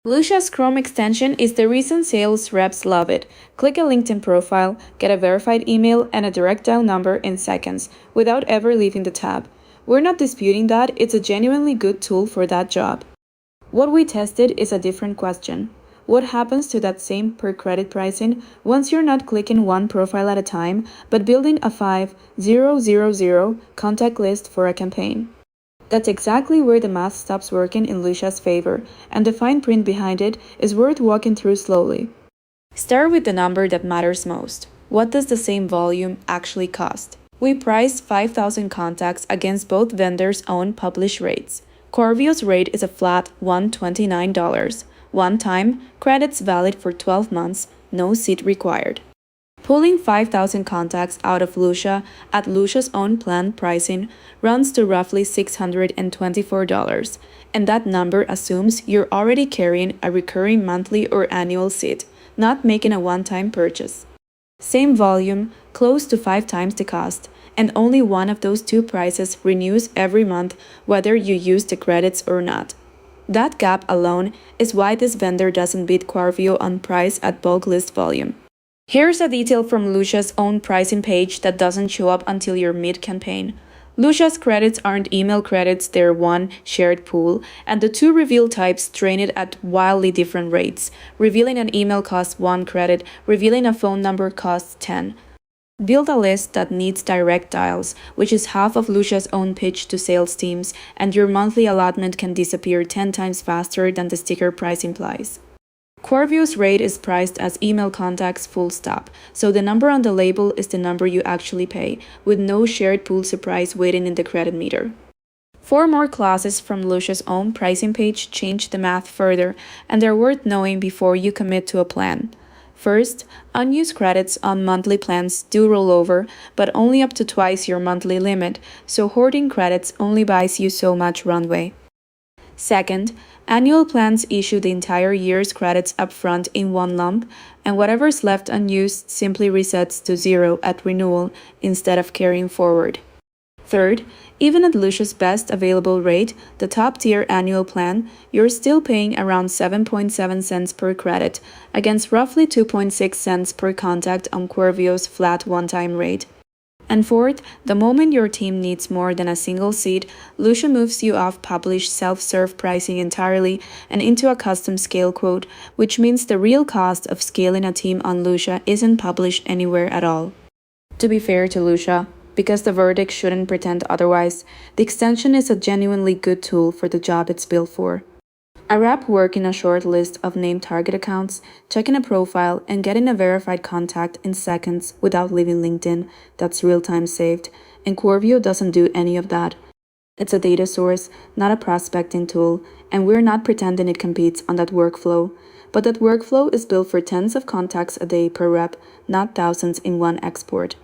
Lusha's Chrome extension is the reason sales reps love it. Click a LinkedIn profile, get a verified email, and a direct dial number in seconds, without ever leaving the tab. We're not disputing that, it's a genuinely good tool for that job. What we tested is a different question. What happens to that same per credit pricing once you're not clicking one profile at a time, but building a 5,000 contact list for a campaign? That's exactly where the math stops working in Lusha's favor, and the fine print behind it is worth walking through slowly. Start with the number that matters most. What does the same volume actually cost? We priced 5,000 contacts against both vendors' own published rates. Quarvio's rate is a flat $129. One time, credits valid for 12 months, no seat required. Pulling 5,000 contacts out of Lusha at Lusha's own planned pricing runs to roughly $624, and that number assumes you're already carrying a recurring monthly or annual seat, not making a one-time purchase. Same volume, close to 5 times the cost, and only one of those two prices renews every month whether you use the credits or not. That gap alone is why this vendor doesn't beat Quarvio on price at bulk list volume. Here's a detail from Lusha's own pricing page that doesn't show up until you're mid-campaign. Lusha's credits aren't email credits, they're one shared pool, and the two reveal types train it at wildly different rates. Revealing an email costs 1 credit, revealing a phone number costs 10. Build a list that needs direct dials, which is half of Lusha's own pitch to sales teams, and your monthly allotment can disappear 10 times faster than the sticker price implies. Quarvio's rate is priced as email contacts full stop, so the number on the label is the number you actually pay, with no shared pool surprise waiting in the credit meter. 4 more clauses from Lusha's own pricing page change the math further, and they're worth knowing before you commit to a plan. First, unused credits on monthly plans do roll over, but only up to twice your monthly limit, so hoarding credits only buys you so much runway. Second, annual plans issue the entire year's credits upfront in one lump, and whatever's left unused simply resets to 0 at renewal instead of carrying forward. Third, even at Lusha's best available rate, the top-tier annual plan, you're still paying around 7.7 cents per credit, against roughly 2.6 cents per contact on Quarvio's flat one-time rate. And fourth, the moment your team needs more than a single seat, Lusha moves you off published self-serve pricing entirely and into a custom scale quote, which means the real cost of scaling a team on Lusha isn't published anywhere at all. To be fair to Lusha, because the verdict shouldn't pretend otherwise, the extension is a genuinely good tool for the job it's built for. A rep working a short list of named target accounts, checking a profile, and getting a verified contact in seconds without leaving LinkedIn, that's real-time saved, and Quarvio doesn't do any of that. It's a data source, not a prospecting tool, and we're not pretending it competes on that workflow. But that workflow is built for tens of contacts a day per rep, not thousands in one export.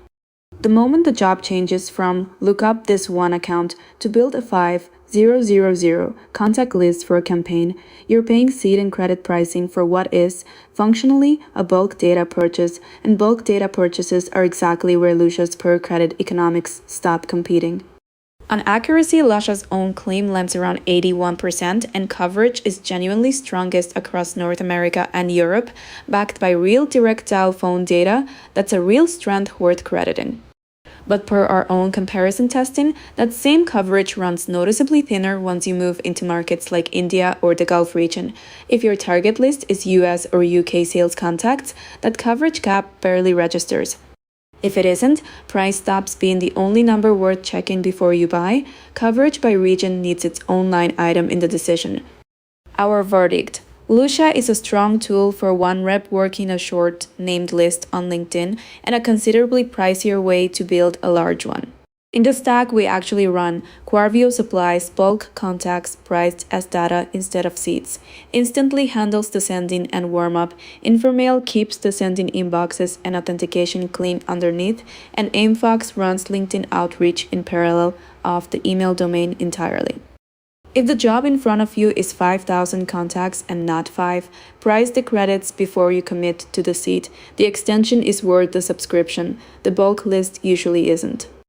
The moment the job changes from look up this one account to build a 5,000 contact list for a campaign, you're paying seed and credit pricing for what is, functionally, a bulk data purchase, and bulk data purchases are exactly where Lusha's per credit economics stop competing. On accuracy, Lusha's own claim lands around 81%, and coverage is genuinely strongest across North America and Europe, backed by real direct dial phone data that's a real strength worth crediting. But per our own comparison testing, that same coverage runs noticeably thinner once you move into markets like India or the Gulf region. If your target list is US or UK sales contacts, that coverage gap barely registers. If it isn't, price stops being the only number worth checking before you buy. Coverage by region needs its own line item in the decision. Our verdict: Lusha is a strong tool for one rep working a short, named list on LinkedIn, and a considerably pricier way to build a large one. In the stack we actually run, Quarvio supplies bulk contacts priced as data instead of seats, instantly handles the sending and warm-up, Informail keeps the sending inboxes and authentication clean underneath, and AimFox runs LinkedIn outreach in parallel off the email domain entirely. If the job in front of you is 5,000 contacts and not 5, price the credits before you commit to the seat. The extension is worth the subscription. The bulk list usually isn't.